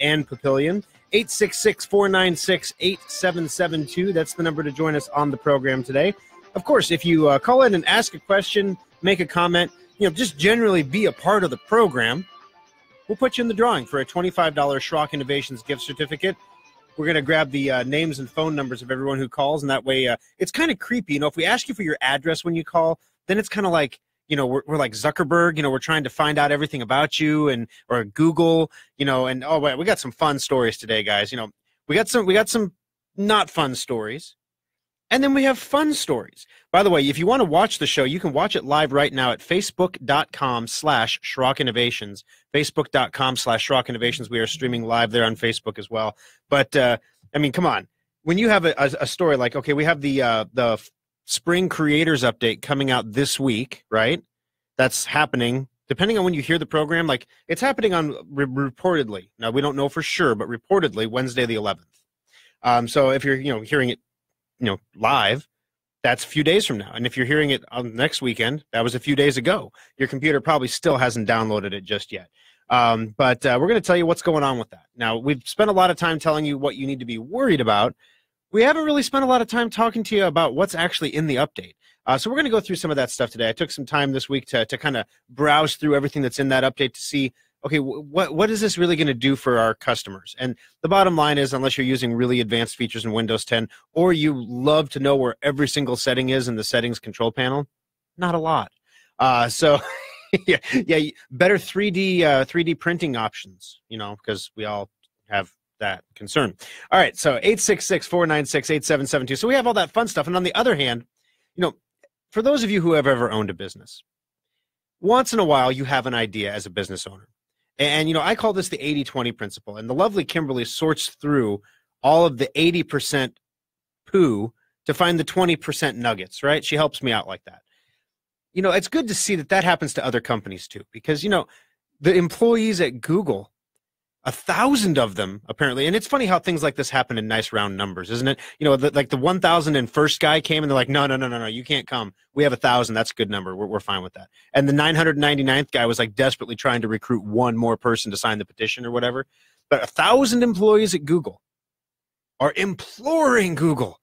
and Papillion. 866-496-8772. That's the number to join us on the program today. Of course, if you call in and ask a question, make a comment, just generally be a part of the program, we'll put you in the drawing for a $25 Schrock Innovations gift certificate. We're going to grab the names and phone numbers of everyone who calls, and that way it's kind of creepy. If we ask you for your address when you call, then it's kind of like, we're like Zuckerberg, we're trying to find out everything about you, or Google, and oh, wait, we got some fun stories today, guys. We got some not fun stories. And then we have fun stories. By the way, if you want to watch the show, you can watch it live right now at facebook.com/Schrock Innovations. Facebook.com/Schrock Innovations. We are streaming live there on Facebook as well. But, come on. When you have a story like, okay, we have the Spring Creators Update coming out this week, right? That's happening, depending on when you hear the program, like it's happening on reportedly. Now, we don't know for sure, but reportedly Wednesday the 11th. So if you're, hearing it, live, that's a few days from now. And if you're hearing it on next weekend, that was a few days ago. Your computer probably still hasn't downloaded it just yet. But we're going to tell you what's going on with that. Now, we've spent a lot of time telling you what you need to be worried about. We haven't really spent a lot of time talking to you about what's actually in the update. So we're going to go through some of that stuff today. I took some time this week to kind of browse through everything that's in that update to see, okay, what is this really going to do for our customers? And the bottom line is, unless you're using really advanced features in Windows 10, or you love to know where every single setting is in the settings control panel, not a lot. So yeah, better 3D printing options, because we all have that concern. All right, so 866-496-8772. So we have all that fun stuff. And on the other hand, for those of you who have ever owned a business, once in a while you have an idea as a business owner. And, I call this the 80-20 principle. And the lovely Kimberly sorts through all of the 80% poo to find the 20% nuggets, right? She helps me out like that. It's good to see that happens to other companies too, because, the employees at Google, 1,000 of them apparently, and it's funny how things like this happen in nice round numbers, isn't it? Like the 1,001st guy came and they're like, no, you can't come. We have 1,000. That's a good number. We're fine with that. And the 999th guy was like desperately trying to recruit one more person to sign the petition or whatever. But 1,000 employees at Google are imploring Google,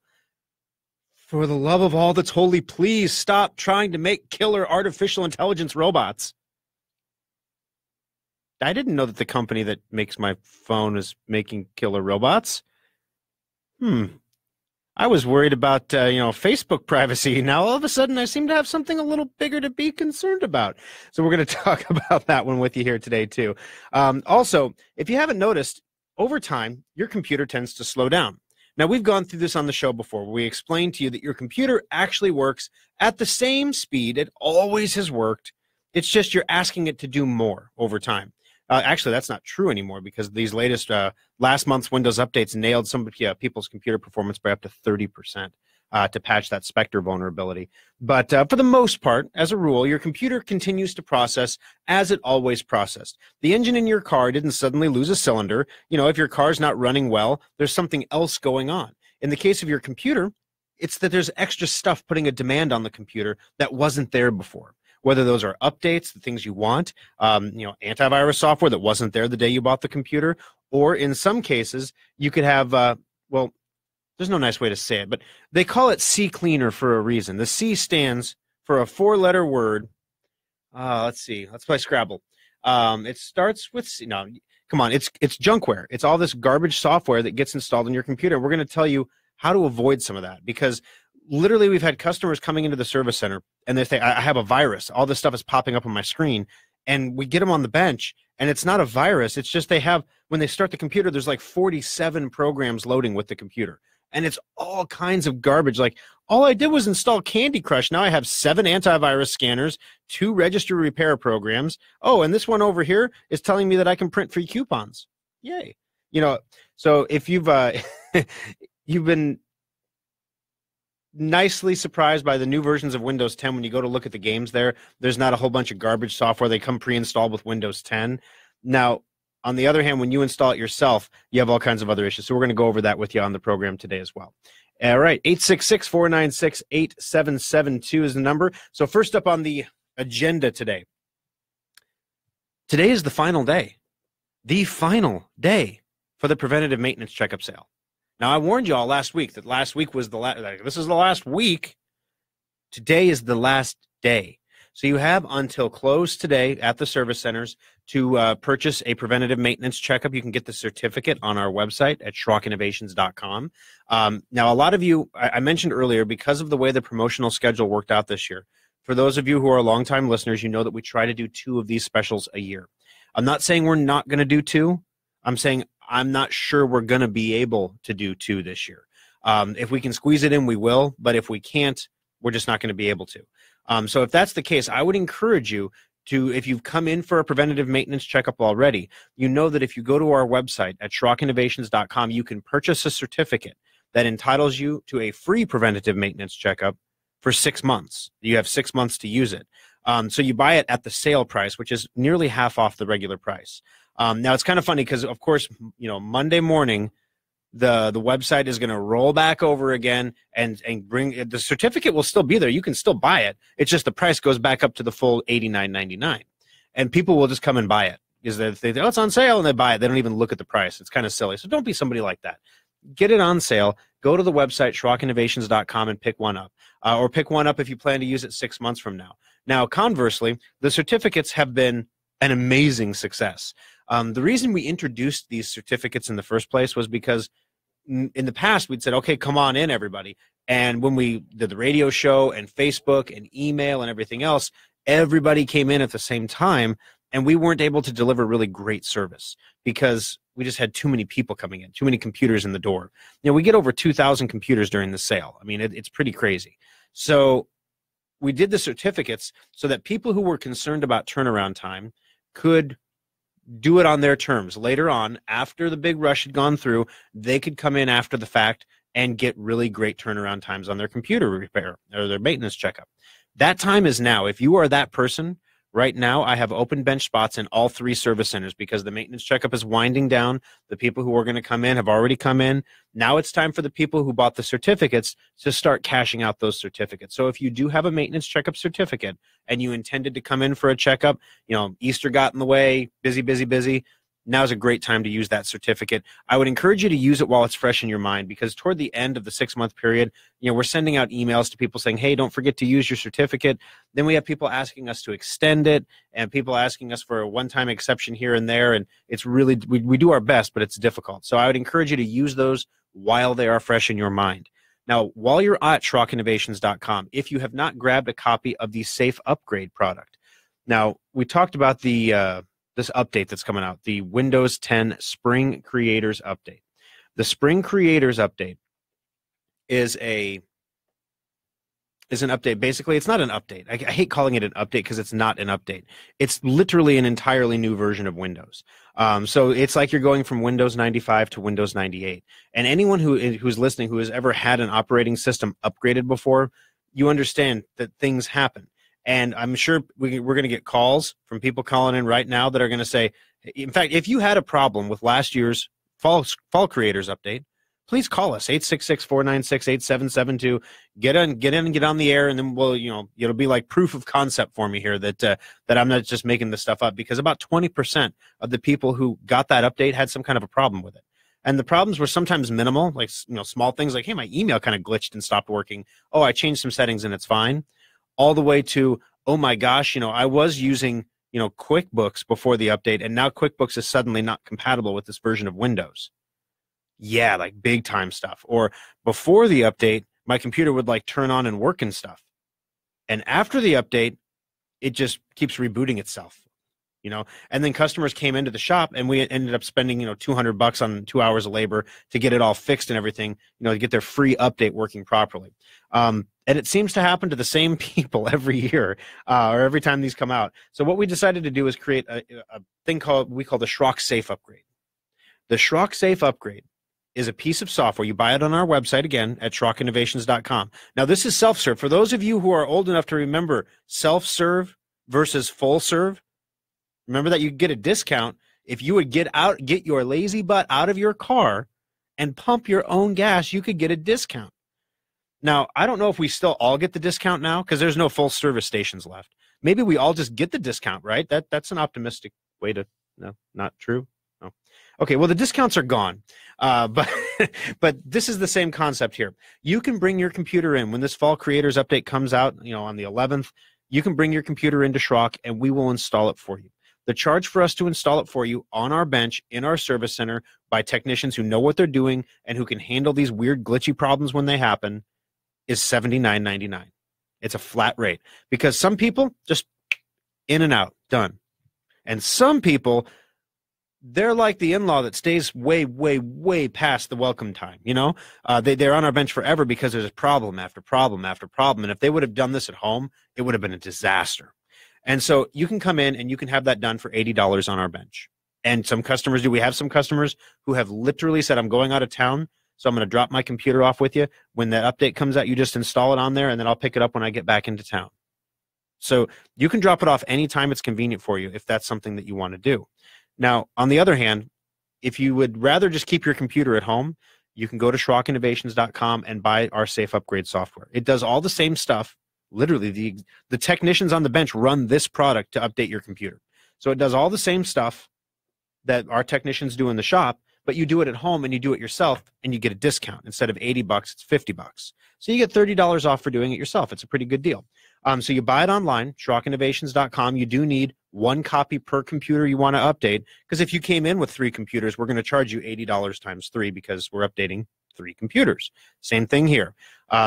for the love of all that's holy, please stop trying to make killer artificial intelligence robots. I didn't know that the company that makes my phone is making killer robots. I was worried about, Facebook privacy. Now, all of a sudden, I seem to have something a little bigger to be concerned about. So we're going to talk about that one with you here today, too. Also, if you haven't noticed, over time, your computer tends to slow down. Now, we've gone through this on the show before, where we explained to you that your computer actually works at the same speed it always has worked. It's just you're asking it to do more over time. Actually, that's not true anymore, because these latest last month's Windows updates nailed some people's computer performance by up to 30% to patch that Spectre vulnerability. But for the most part, as a rule, your computer continues to process as it always processed. The engine in your car didn't suddenly lose a cylinder. If your car's not running well, there's something else going on. In the case of your computer, it's that there's extra stuff putting a demand on the computer that wasn't there before. Whether those are updates, the things you want, antivirus software that wasn't there the day you bought the computer, or in some cases, you could have, there's no nice way to say it, but they call it CCleaner for a reason. The C stands for a 4-letter word. Let's see. Let's play Scrabble. It starts with C. No, come on. It's junkware. It's all this garbage software that gets installed in your computer. We're going to tell you how to avoid some of that, because literally we've had customers coming into the service center and they say, I have a virus. All this stuff is popping up on my screen. And we get them on the bench, and it's not a virus. It's just when they start the computer, there's like 47 programs loading with the computer. And it's all kinds of garbage. Like, all I did was install Candy Crush. Now I have 7 antivirus scanners, 2 registry repair programs. Oh, and this one over here is telling me that I can print free coupons. Yay. So if you've you've been nicely surprised by the new versions of Windows 10, when you go to look at the games there's not a whole bunch of garbage software. They come pre-installed with Windows 10. Now, on the other hand, when you install it yourself, you have all kinds of other issues. So we're going to go over that with you on the program today as well. All right, 866-496-8772 is the number. So first up on the agenda today. Today is the final day. The final day for the preventative maintenance checkup sale. Now, I warned you all last week that last week was the last. This is the last week. Today is the last day. So you have until close today at the service centers to purchase a preventative maintenance checkup. You can get the certificate on our website at SchrockInnovations.com. Now, a lot of you, I mentioned earlier, because of the way the promotional schedule worked out this year, for those of you who are longtime listeners, you know that we try to do 2 of these specials a year. I'm not saying we're not going to do 2. I'm saying I'm not sure we're going to be able to do 2 this year. If we can squeeze it in, we will. But if we can't, we're just not going to be able to. So if that's the case, I would encourage you to, if you've come in for a preventative maintenance checkup already, you know that if you go to our website at SchrockInnovations.com, you can purchase a certificate that entitles you to a free preventative maintenance checkup for 6 months. You have 6 months to use it. So you buy it at the sale price, which is nearly half off the regular price. Now it's kind of funny because, of course, Monday morning, the website is going to roll back over again and bring the certificate will still be there. You can still buy it. It's just the price goes back up to the full $89.99, and people will just come and buy it because they think, oh, it's on sale, and they buy it. They don't even look at the price. It's kind of silly. So don't be somebody like that. Get it on sale. Go to the website SchrockInnovations.com and pick one up, or pick one up if you plan to use it 6 months from now. Now, conversely, the certificates have been an amazing success. The reason we introduced these certificates in the first place was because in the past we'd said, okay, come on in, everybody. And when we did the radio show and Facebook and email and everything else, everybody came in at the same time, and we weren't able to deliver really great service because we just had too many people coming in, too many computers in the door. We get over 2,000 computers during the sale. I mean, it's pretty crazy. So we did the certificates so that people who were concerned about turnaround time could do it on their terms. Later on, after the big rush had gone through, they could come in after the fact and get really great turnaround times on their computer repair or their maintenance checkup. That time is now. If you are that person, right now I have open bench spots in all 3 service centers because the maintenance checkup is winding down. The people who are going to come in have already come in. Now it's time for the people who bought the certificates to start cashing out those certificates. So if you do have a maintenance checkup certificate and you intended to come in for a checkup, Easter got in the way, busy, now's a great time to use that certificate. I would encourage you to use it while it's fresh in your mind, because toward the end of the 6-month period, we're sending out emails to people saying, hey, don't forget to use your certificate. Then we have people asking us to extend it and people asking us for a one-time exception here and there. And it's really, we do our best, but it's difficult. So I would encourage you to use those while they are fresh in your mind. Now, while you're at SchrockInnovations.com, if you have not grabbed a copy of the Safe Upgrade product. Now, we talked about the this update that's coming out, the Windows 10 Spring Creators Update. The Spring Creators Update is an update. Basically, it's not an update. I hate calling it an update because it's not an update. It's literally an entirely new version of Windows. So it's like you're going from Windows 95 to Windows 98. And anyone who's listening who has ever had an operating system upgraded before, you understand that things happen. And I'm sure we're going to get calls from people calling in right now that are going to say, in fact, if you had a problem with last year's Fall Creators Update, please call us, 866-496-8772. Get in and get on the air, and then we'll, it'll be like proof of concept for me here that I'm not just making this stuff up, because about 20% of the people who got that update had some kind of a problem with it. And the problems were sometimes minimal, like small things like, hey, my email kind of glitched and stopped working. Oh, I changed some settings and it's fine. All the way to, oh my gosh, I was using, QuickBooks before the update, and now QuickBooks is suddenly not compatible with this version of Windows. Yeah, like big time stuff. Or before the update, my computer would like turn on and work and stuff. And after the update, it just keeps rebooting itself. And then customers came into the shop and we ended up spending, $200 on 2 hours of labor to get it all fixed and everything, to get their free update working properly. And it seems to happen to the same people every year or every time these come out. So what we decided to do is create a thing we call the Schrock Safe Upgrade. The Schrock Safe Upgrade is a piece of software. You buy it on our website, again, at SchrockInnovations.com. Now, this is self-serve. For those of you who are old enough to remember self-serve versus full-serve, remember that you get a discount if you would get your lazy butt out of your car and pump your own gas. You could get a discount. Now, I don't know if we still all get the discount now because there's no full service stations left. Maybe we all just get the discount, right? That's an optimistic way to, no, not true. No. Okay, well, the discounts are gone, but but this is the same concept here. You can bring your computer in when this fall creators update comes out, on the 11th. You can bring your computer into Schrock, and we will install it for you. The charge for us to install it for you on our bench in our service center by technicians who know what they're doing and who can handle these weird glitchy problems when they happen is $79.99. It's a flat rate because some people just in and out, done. And some people, they're like the in-law that stays way, way, way past the welcome time. They're on our bench forever because there's problem after problem after problem. And if they would have done this at home, it would have been a disaster. And so you can come in and you can have that done for $80 on our bench. And we have some customers who have literally said, I'm going out of town, so I'm going to drop my computer off with you. When that update comes out, you just install it on there, and then I'll pick it up when I get back into town. So you can drop it off anytime it's convenient for you if that's something that you want to do. Now, on the other hand, if you would rather just keep your computer at home, you can go to SchrockInnovations.com and buy our Safe Upgrade software. It does all the same stuff. Literally, the technicians on the bench run this product to update your computer. So it does all the same stuff that our technicians do in the shop, but you do it at home and you do it yourself and you get a discount. Instead of $80, it's $50. So you get $30 off for doing it yourself. It's a pretty good deal. So you buy it online, SchrockInnovations.com. You do need one copy per computer you want to update, because if you came in with 3 computers, we're going to charge you $80 times 3 because we're updating 3 computers. Same thing here.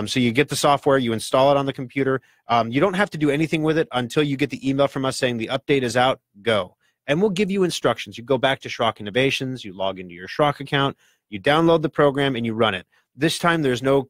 So you get the software, you install it on the computer. You don't have to do anything with it until you get the email from us saying the update is out, go. And we'll give you instructions. You go back to Schrock Innovations, you log into your Schrock account, you download the program, and you run it. This time there's no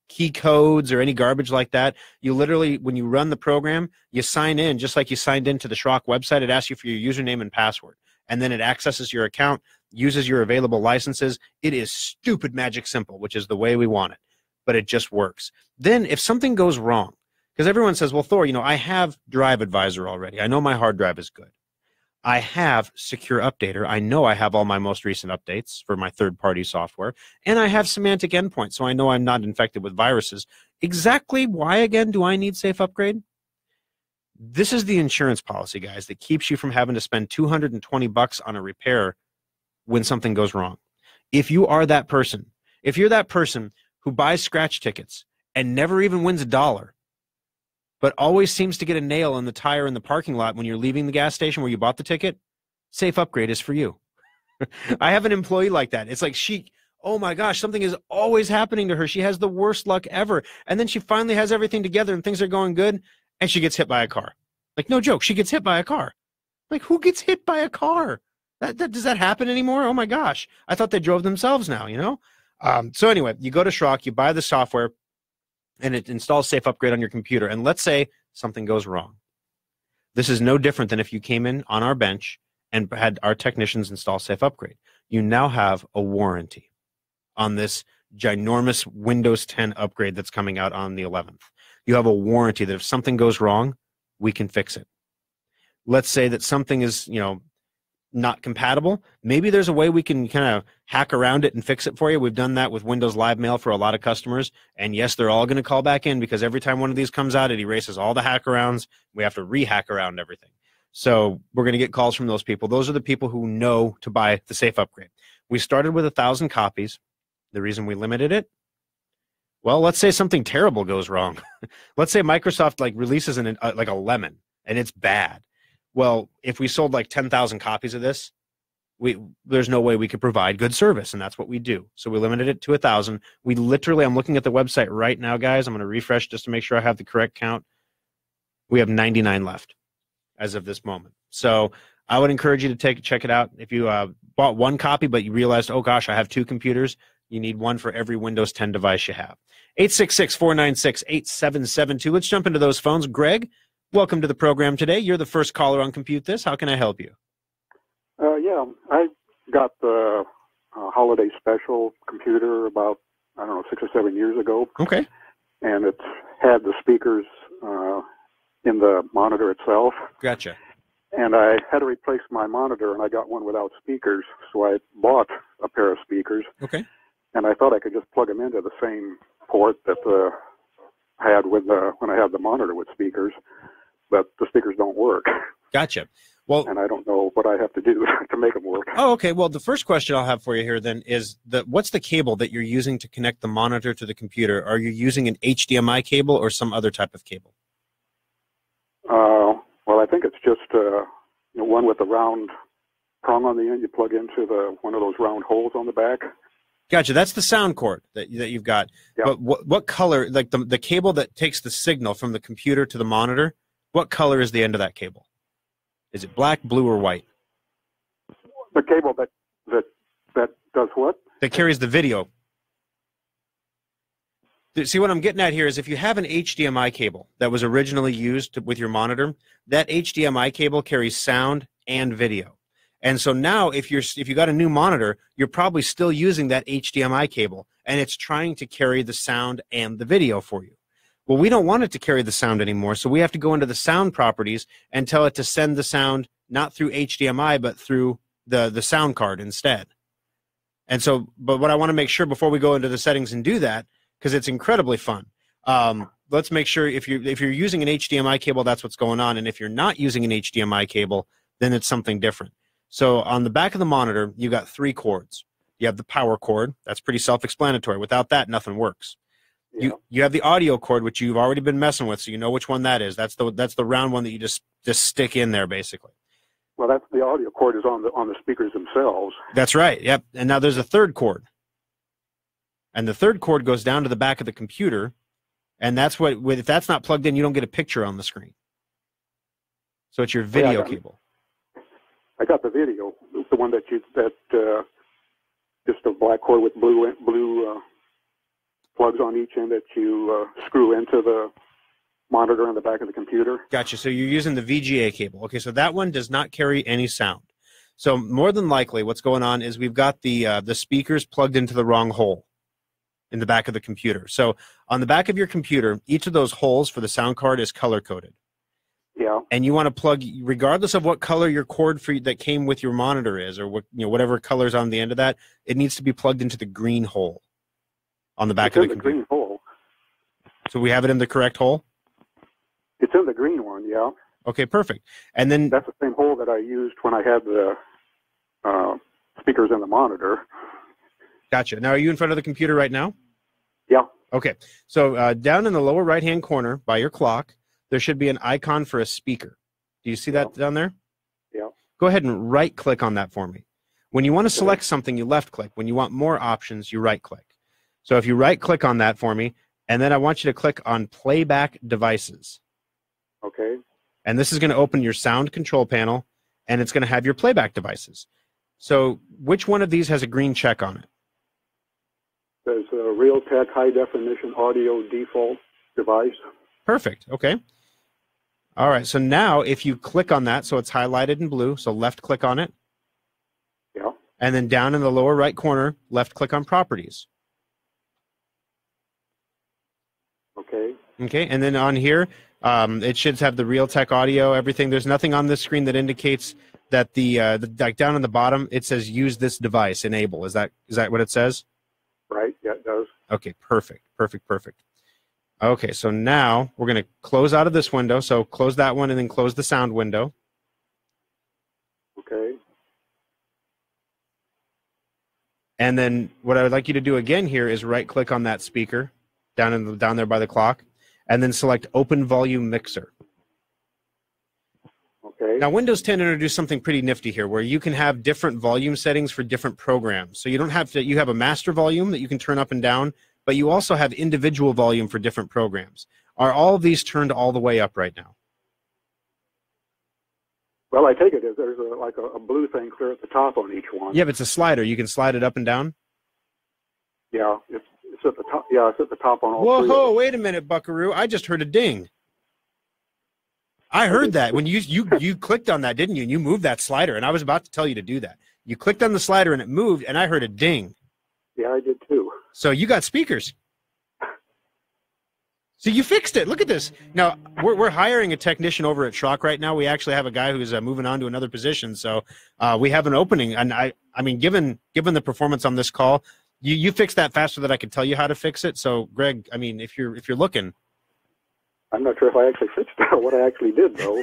key codes or any garbage like that. You literally, when you run the program, you sign in just like you signed into the Schrock website. It asks you for your username and password. And then it accesses your account, uses your available licenses. It is stupid magic simple, which is the way we want it. But it just works. Then if something goes wrong, because everyone says, well, Thor, I have Drive Advisor already. I know my hard drive is good. I have Secure Updater. I know I have all my most recent updates for my third-party software. And I have Semantic Endpoint, so I know I'm not infected with viruses. Exactly why, again, do I need Safe Upgrade? This is the insurance policy, guys, that keeps you from having to spend $220 on a repair when something goes wrong. If you are that person, if you're that person who buys scratch tickets and never even wins $1, but always seems to get a nail in the tire in the parking lot when you're leaving the gas station where you bought the ticket, Safe Upgrade is for you. I have an employee like that. It's like oh my gosh, something is always happening to her. She has the worst luck ever. And then she finally has everything together and things are going good, and she gets hit by a car. Like, no joke, she gets hit by a car. Like, who gets hit by a car? Does that happen anymore? Oh my gosh. I thought they drove themselves now, So anyway, you go to Schrock, you buy the software, and it installs Safe Upgrade on your computer. And let's say something goes wrong. This is no different than if you came in on our bench and had our technicians install Safe Upgrade. You now have a warranty on this ginormous Windows 10 upgrade that's coming out on the 11th. You have a warranty that if something goes wrong, we can fix it. Let's say that something is, not compatible. Maybe there's a way we can kind of hack around it and fix it for you. We've done that with Windows Live Mail for a lot of customers. And yes, they're all going to call back in because every time one of these comes out, it erases all the hack arounds. We have to re-hack around everything. So we're going to get calls from those people. Those are the people who know to buy the Safe Upgrade. We started with 1,000 copies. The reason we limited it, well, let's say something terrible goes wrong. Let's say Microsoft releases like a lemon and it's bad. Well, if we sold like 10,000 copies of this, there's no way we could provide good service, and that's what we do. So we limited it to 1,000. We literally, I'm looking at the website right now, guys. I'm going to refresh just to make sure I have the correct count. We have 99 left as of this moment. So I would encourage you to check it out. If you bought one copy, but you realized, oh gosh, I have 2 computers, you need one for every Windows 10 device you have. 866-496-8772. Let's jump into those phones. Greg, welcome to the program today. You're the first caller on Compute This. How can I help you? Yeah, I got the holiday special computer about, 6 or 7 years ago. Okay. And it had the speakers in the monitor itself. Gotcha. And I had to replace my monitor, and I got one without speakers, so I bought a pair of speakers. Okay. And I thought I could just plug them into the same port that I had when I had the monitor with speakers, but the speakers don't work. Gotcha. Well, and I don't know what I have to do to make them work. oh, okay. Well, the first question I'll have for you here then is what's the cable that you're using to connect the monitor to the computer? Are you using an HDMI cable or some other type of cable? Well, I think it's just one with the round prong on the end. You plug into one of those round holes on the back. Gotcha. That's the sound cord that you've got. Yeah. But what color, like the cable that takes the signal from the computer to the monitor, what color is the end of that cable? Is it black, blue, or white? The cable that does what? That carries the video. See, what I'm getting at here is if you have an HDMI cable that was originally used with your monitor, that HDMI cable carries sound and video. And so now if you got a new monitor, you're probably still using that HDMI cable, and it's trying to carry the sound and the video for you. Well, we don't want it to carry the sound anymore, so we have to go into the sound properties and tell it to send the sound not through HDMI, but through the sound card instead. And so, but what I want to make sure before we go into the settings and do that, because it's incredibly fun, let's make sure if you're using an HDMI cable, that's what's going on. And if you're not using an HDMI cable, then it's something different. So on the back of the monitor, you got 3 cords. You have the power cord. That's pretty self-explanatory. Without that, nothing works. Yeah. You have the audio cord, which you've already been messing with, so you know which one that is. That's the round one that you just stick in there, basically. Well, that's the audio cord is on the speakers themselves. That's right. Yep. And now there's a third cord. And the third cord goes down to the back of the computer, and that's what, if that's not plugged in, you don't get a picture on the screen. So it's your video cable. I got the video, the one that just a black cord with blue plugs on each end that you screw into the monitor on the back of the computer. Gotcha. So you're using the VGA cable. Okay, so that one does not carry any sound. So more than likely what's going on is we've got the speakers plugged into the wrong hole in the back of the computer. So on the back of your computer, each of those holes for the sound card is color-coded. Yeah. And you want to plug, regardless of what color your cord that came with your monitor is, or whatever color's on the end of that, it needs to be plugged into the green hole on the back of the computer. Green hole. So we have it in the correct hole? It's in the green one, yeah. Okay, perfect. And then that's the same hole that I used when I had the speakers in the monitor. Gotcha. Now, are you in front of the computer right now? Yeah. Okay. So down in the lower right-hand corner by your clock, there should be an icon for a speaker. Do you see that down there? Yeah. Go ahead and right-click on that for me. When you want to select something, you left-click. When you want more options, you right-click. So if you right-click on that for me, and then I want you to click on Playback Devices. Okay. And this is going to open your sound control panel, and it's going to have your playback devices. So which one of these has a green check on it? There's a Realtek high-definition audio default device. Perfect. Okay. All right. So now if you click on that, so it's highlighted in blue, so left-click on it. Yeah. And then down in the lower right corner, left-click on Properties. Okay. Okay. And then on here, it should have the Realtek audio, everything. There's nothing on this screen that indicates that like down on the bottom, it says use this device, enable. Is that what it says? Right. Yeah, it does. Okay. Perfect. Perfect. Perfect. Okay. So now we're going to close out of this window. So close that one and then close the sound window. Okay. And then what I would like you to do again here is right-click on that speaker down there by the clock, and then select Open Volume Mixer. Okay. Now, Windows 10 introduced something pretty nifty here, where you can have different volume settings for different programs. So you don't have to. You have a master volume that you can turn up and down, but you also have individual volume for different programs. Are all of these turned all the way up right now? Well, I take it as there's like a blue thing clear at the top on each one. Yeah, but it's a slider. You can slide it up and down. Yeah, it's at the top. Yeah, it's at the top on all three. Whoa, wait a minute, Buckaroo. I just heard a ding. I heard that when you clicked on that, didn't you? And you moved that slider, and I was about to tell you to do that. You clicked on the slider, and it moved, and I heard a ding. Yeah, I did too. So you got speakers. So you fixed it. Look at this. Now, we're hiring a technician over at Schrock right now. We actually have a guy who's moving on to another position. So we have an opening. And I mean, given the performance on this call, you fixed that faster than I could tell you how to fix it. So, Greg, I mean, if you're looking. I'm not sure if I actually fixed what I actually did, though.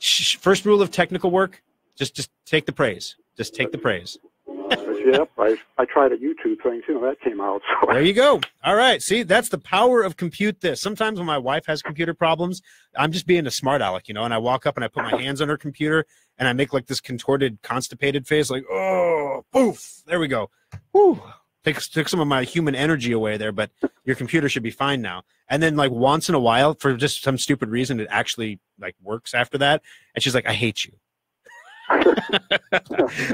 First rule of technical work, just take the praise. Just take the praise. Yep, I tried a YouTube thing, too, and that came out. So. There you go. All right. See, that's the power of Compute This. Sometimes when my wife has computer problems, I'm just being a smart aleck, and I walk up and I put my hands on her computer and I make like this contorted, constipated face, like, oh, poof. There we go. Whew. Took some of my human energy away there, but your computer should be fine now. And then like once in a while, for just some stupid reason, it actually like works after that. And she's like, I hate you. All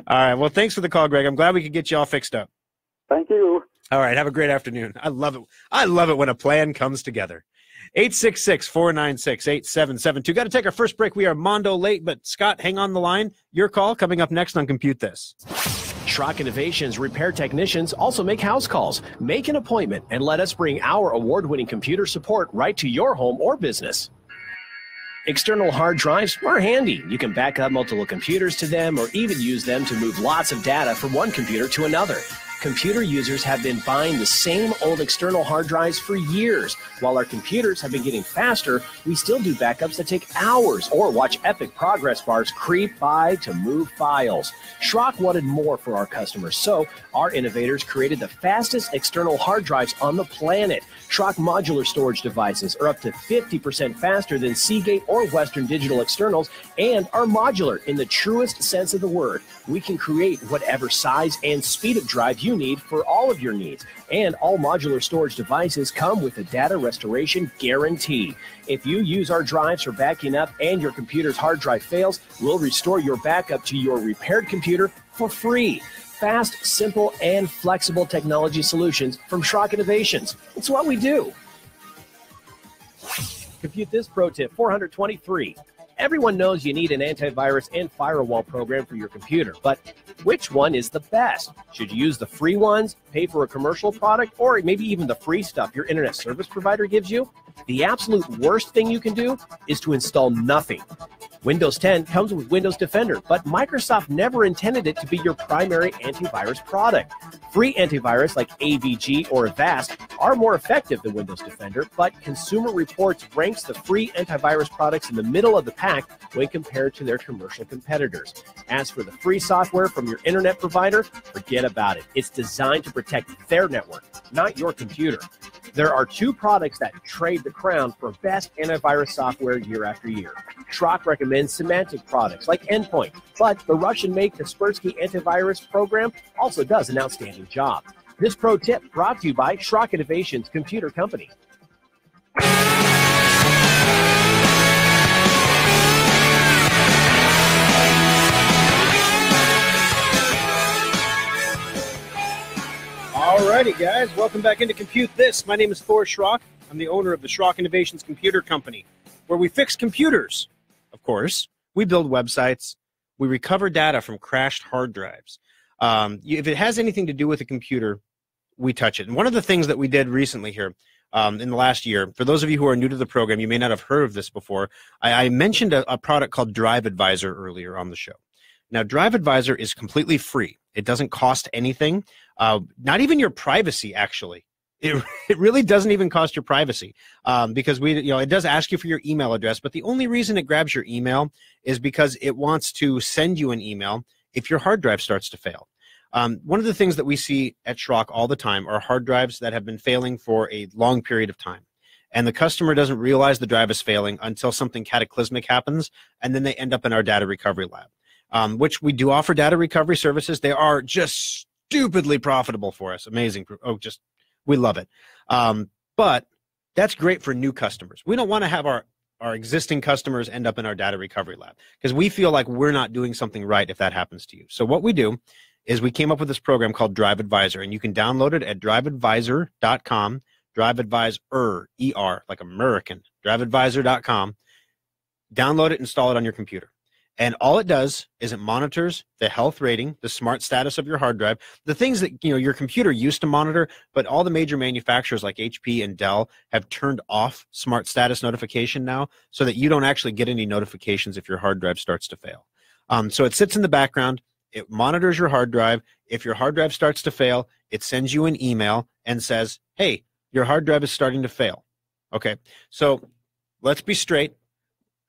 right. Well, thanks for the call, Greg. I'm glad we could get you all fixed up. Thank you. All right. Have a great afternoon. I love it. I love it when a plan comes together. 866-496-8772. Got to take our first break. We are Mondo late, but Scott, hang on the line. Your call coming up next on Compute This. Schrock Innovations repair technicians also make house calls. Make an appointment and let us bring our award-winning computer support right to your home or business. External hard drives are handy. You can back up multiple computers to them or even use them to move lots of data from one computer to another. Computer users have been buying the same old external hard drives for years. While our computers have been getting faster, we still do backups that take hours or watch epic progress bars creep by to move files. Schrock wanted more for our customers, so our innovators created the fastest external hard drives on the planet. Schrock modular storage devices are up to 50% faster than Seagate or Western Digital externals and are modular in the truest sense of the word. We can create whatever size and speed of drive you need for all of your needs. And all modular storage devices come with a data restoration guarantee. If you use our drives for backing up and your computer's hard drive fails, we'll restore your backup to your repaired computer for free. Fast, simple, and flexible technology solutions from Schrock Innovations. It's what we do. Compute This pro tip 423. Everyone knows you need an antivirus and firewall program for your computer, but which one is the best? Should you use the free ones, pay for a commercial product, or maybe even the free stuff your internet service provider gives you? The absolute worst thing you can do is to install nothing. Windows 10 comes with Windows Defender, but Microsoft never intended it to be your primary antivirus product. Free antivirus like AVG or Avast are more effective than Windows Defender, but Consumer Reports ranks the free antivirus products in the middle of the pack when compared to their commercial competitors. As for the free software from your internet provider, forget about it. It's designed to protect their network, not your computer. There are two products that trade the crown for best antivirus software year after year. Schrock recommends Symantec products like Endpoint, but the Russian-made Kaspersky antivirus program also does an outstanding job. This pro tip brought to you by Schrock Innovations Computer Company. Alrighty, guys, welcome back into Compute This. My name is Thor Schrock. I'm the owner of the Schrock Innovations Computer Company, where we fix computers. Of course, we build websites. We recover data from crashed hard drives. If it has anything to do with a computer, we touch it. And one of the things that we did recently here in the last year, for those of you who are new to the program, you may not have heard of this before. I mentioned a product called Drive Advisor earlier on the show. Now, Drive Advisor is completely free. It doesn't cost anything, not even your privacy, actually. It really doesn't even cost your privacy because it does ask you for your email address, but the only reason it grabs your email is because it wants to send you an email if your hard drive starts to fail. One of the things that we see at Schrock all the time are hard drives that have been failing for a long period of time. And the customer doesn't realize the drive is failing until something cataclysmic happens, and then they end up in our data recovery lab, which we do offer data recovery services. They are just stupidly profitable for us. Amazing. We love it. But that's great for new customers. We don't want to have our existing customers end up in our data recovery lab because we feel like we're not doing something right if that happens to you. So what we do is we came up with this program called Drive Advisor, and you can download it at driveadvisor.com, Drive Advisor, E-R, like American, driveadvisor.com. Download it, install it on your computer. And all it does is it monitors the health rating, the smart status of your hard drive, the things that your computer used to monitor, but all the major manufacturers like HP and Dell have turned off smart status notification now so that you don't actually get any notifications if your hard drive starts to fail. So it sits in the background. It monitors your hard drive. If your hard drive starts to fail, it sends you an email and says, hey, your hard drive is starting to fail. Okay, so let's be straight.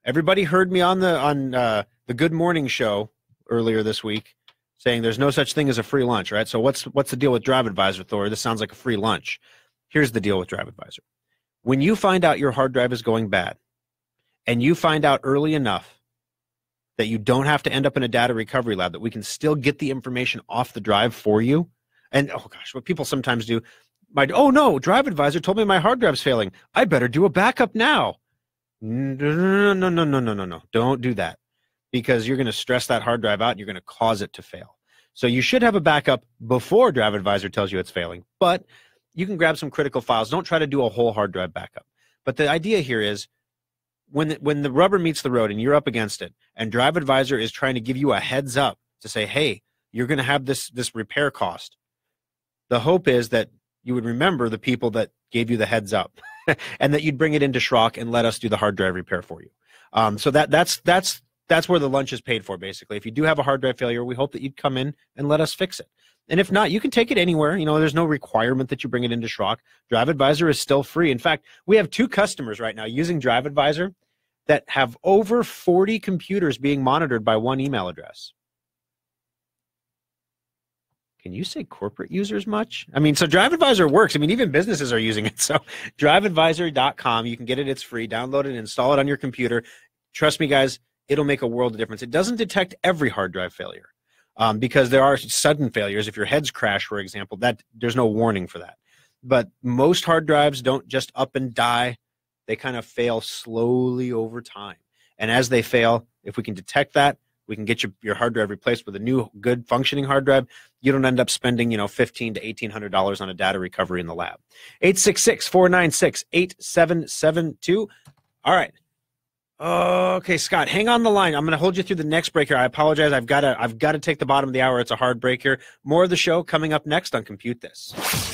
Everybody heard me on the Good Morning Show earlier this week saying there's no such thing as a free lunch, right? So what's the deal with Drive Advisor, Thor? This sounds like a free lunch. Here's the deal with Drive Advisor. When you find out your hard drive is going bad, and you find out early enough that you don't have to end up in a data recovery lab, that we can still get the information off the drive for you. And oh gosh, what people sometimes do, oh no, Drive Advisor told me my hard drive's failing. I better do a backup now. No. Don't do that, because you're going to stress that hard drive out and you're going to cause it to fail. So you should have a backup before Drive Advisor tells you it's failing, but you can grab some critical files. Don't try to do a whole hard drive backup. But the idea here is when the rubber meets the road and you're up against it, and Drive Advisor is trying to give you a heads up to say, hey, you're going to have this repair cost. The hope is that you would remember the people that gave you the heads up and that you'd bring it into Schrock and let us do the hard drive repair for you. So that's where the lunch is paid for, basically. If you do have a hard drive failure, we hope that you'd come in and let us fix it. And if not, you can take it anywhere. You know, there's no requirement that you bring it into Schrock. Drive Advisor is still free. In fact, we have 2 customers right now using Drive Advisor that have over 40 computers being monitored by one email address. Can you say corporate users much? I mean, so Drive Advisor works. I mean, even businesses are using it. So driveadvisor.com, you can get it. It's free. Download it and install it on your computer. Trust me, guys, it'll make a world of difference. It doesn't detect every hard drive failure because there are sudden failures. If your heads crash, for example, there's no warning for that. But most hard drives don't just up and die. They kind of fail slowly over time. And as they fail, if we can detect that, we can get your hard drive replaced with a new, good, functioning hard drive. You don't end up spending, $1,500 to $1,800 on a data recovery in the lab. 866-496-8772. All right. Okay, Scott, hang on the line. I'm going to hold you through the next break here. I apologize. I've got to take the bottom of the hour. It's a hard break here. More of the show coming up next on Compute This.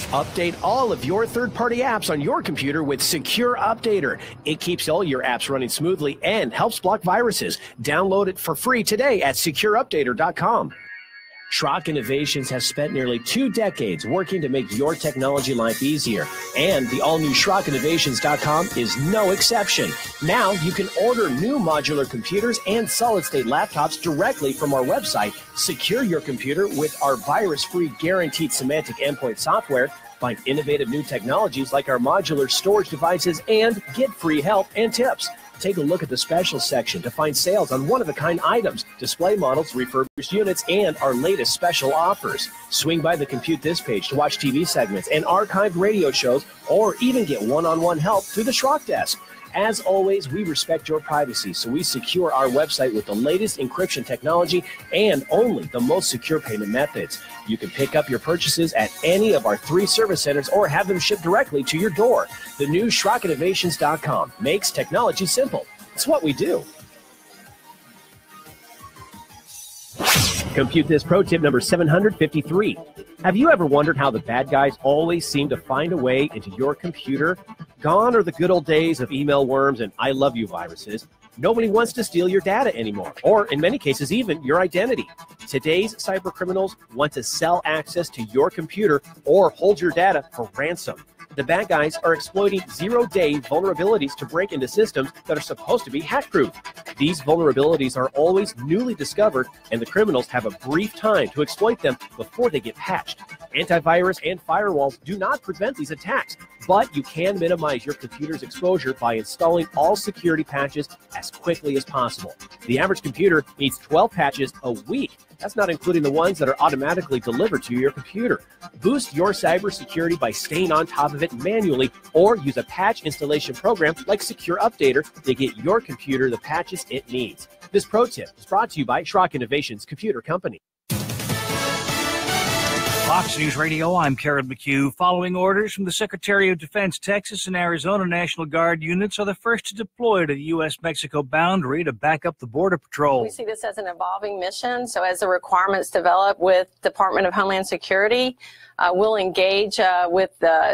Update all of your third-party apps on your computer with Secure Updater. It keeps all your apps running smoothly and helps block viruses. Download it for free today at secureupdater.com. Schrock Innovations has spent nearly 2 decades working to make your technology life easier, and the all-new SchrockInnovations.com is no exception. Now you can order new modular computers and solid-state laptops directly from our website. Secure your computer with our virus-free guaranteed Symantec endpoint software. Find innovative new technologies like our modular storage devices and get free help and tips. Take a look at the special section to find sales on one-of-a-kind items, display models, refurbished units, and our latest special offers. Swing by the Compute This page to watch TV segments and archived radio shows, or even get one-on-one help through the Schrock Desk. As always, we respect your privacy, so we secure our website with the latest encryption technology and only the most secure payment methods. You can pick up your purchases at any of our 3 service centers or have them shipped directly to your door. The new SchrockInnovations.com makes technology simple. It's what we do. Compute This pro tip number 753. Have you ever wondered how the bad guys always seem to find a way into your computer? Gone are the good old days of email worms and I love you viruses. Nobody wants to steal your data anymore, or in many cases, even your identity. Today's cyber criminals want to sell access to your computer or hold your data for ransom. The bad guys are exploiting zero-day vulnerabilities to break into systems that are supposed to be hack-proof. These vulnerabilities are always newly discovered, and the criminals have a brief time to exploit them before they get patched. Antivirus and firewalls do not prevent these attacks, but you can minimize your computer's exposure by installing all security patches as quickly as possible. The average computer needs 12 patches a week. That's not including the ones that are automatically delivered to your computer. Boost your cybersecurity by staying on top of it manually, or use a patch installation program like Secure Updater to get your computer the patches it needs. This pro tip is brought to you by Schrock Innovations Computer Company. Fox News Radio, I'm Karen McHugh. Following orders from the Secretary of Defense, Texas and Arizona National Guard units are the first to deploy to the U.S.-Mexico boundary to back up the Border Patrol. We see this as an evolving mission, so as the requirements develop with Department of Homeland Security, will engage with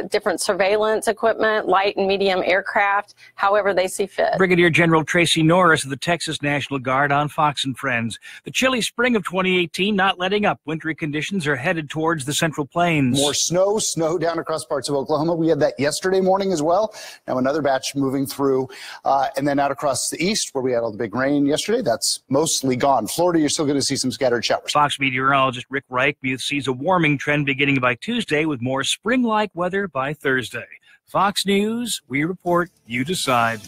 different surveillance equipment, light and medium aircraft, however they see fit. Brigadier General Tracy Norris of the Texas National Guard on Fox and Friends. The chilly spring of 2018 not letting up. Wintry conditions are headed towards the Central Plains. More snow down across parts of Oklahoma. We had that yesterday morning as well. Now another batch moving through, and then out across the east where we had all the big rain yesterday. That's mostly gone. Florida, you're still going to see some scattered showers. Fox meteorologist Rick Reichmuth sees a warming trend beginning by Tuesday with more spring-like weather by Thursday. Fox News, we report, you decide.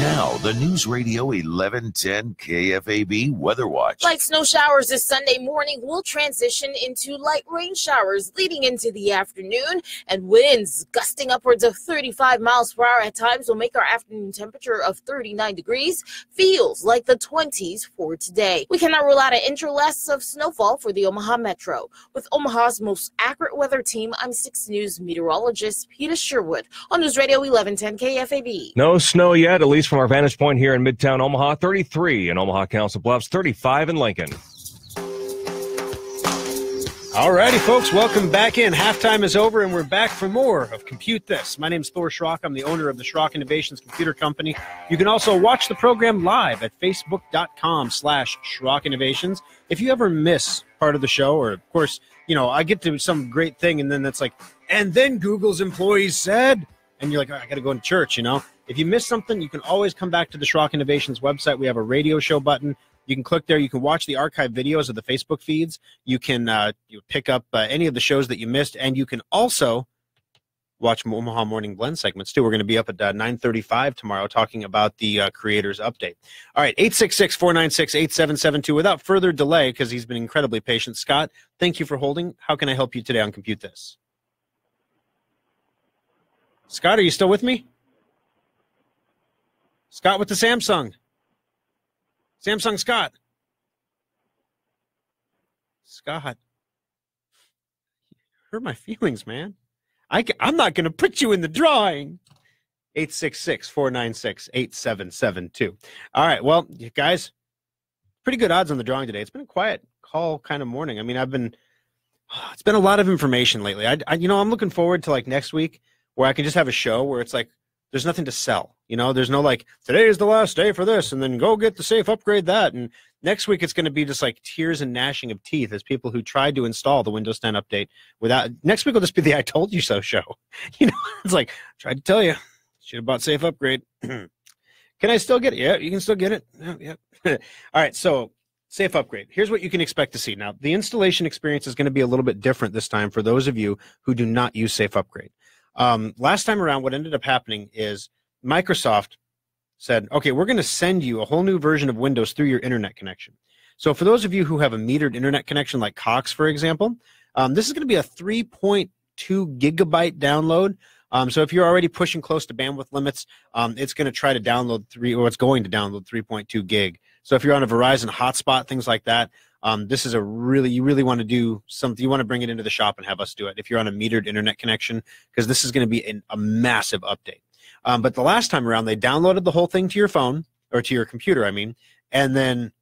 Now, the News Radio 1110 KFAB Weather Watch. Light snow showers this Sunday morning will transition into light rain showers leading into the afternoon, and winds gusting upwards of 35 miles per hour at times will make our afternoon temperature of 39 degrees feels like the 20s for today. We cannot rule out an inch or less of snowfall for the Omaha Metro. With Omaha's most accurate weather team, I'm 60 News meteorologist Peter Sherwood on News Radio 1110 KFAB. No snow yet, at least from our vantage point here in Midtown Omaha. 33 in Omaha Council Bluffs, 35 in Lincoln. All righty, folks, welcome back in. Halftime is over, and we're back for more of Compute This. My name is Thor Schrock. I'm the owner of the Schrock Innovations Computer Company. You can also watch the program live at facebook.com/Schrock Innovations. If you ever miss part of the show, or, of course, you know, I get to some great thing, and then that's like, and then Google's employees said, and you're like, oh, I got to go into church, you know. If you miss something, you can always come back to the Schrock Innovations website. We have a radio show button. You can click there. You can watch the archive videos of the Facebook feeds. You can pick up any of the shows that you missed, and you can also watch Omaha Morning Blend segments, too. We're going to be up at 9:35 tomorrow talking about the Creators Update. All right, 866-496-8772. Without further delay, because he's been incredibly patient, Scott, thank you for holding. How can I help you today on Compute This? Scott, are you still with me? Scott with the Samsung. Samsung Scott. Scott. You hurt my feelings, man. I'm not going to put you in the drawing. 866-496-8772. All right, well, you guys, pretty good odds on the drawing today. It's been a quiet call kind of morning. I mean, it's been a lot of information lately. I'm looking forward to like next week where I can just have a show where it's like, there's nothing to sell. You know, there's no like, today is the last day for this, and then go get the safe upgrade that. And next week it's going to be just like tears and gnashing of teeth as people who tried to install the Windows 10 update without. Next week will just be the I told you so show. You know, it's like, tried to tell you, should have bought safe upgrade. Can I still get it? Yeah, you can still get it. Yeah. All right, so safe upgrade. Here's what you can expect to see. Now, the installation experience is going to be a little bit different this time for those of you who do not use safe upgrade. Last time around, what ended up happening is Microsoft said, okay, we're going to send you a whole new version of Windows through your internet connection. So for those of you who have a metered internet connection like Cox, for example, this is going to be a 3.2 gigabyte download. So if you're already pushing close to bandwidth limits, it's going to try to download it's going to download 3.2 gig. So if you're on a Verizon hotspot, things like that, this is you really want to do something. You want to bring it into the shop and have us do it if you're on a metered internet connection, because this is going to be a massive update. But the last time around, they downloaded the whole thing to your phone, or to your computer, and then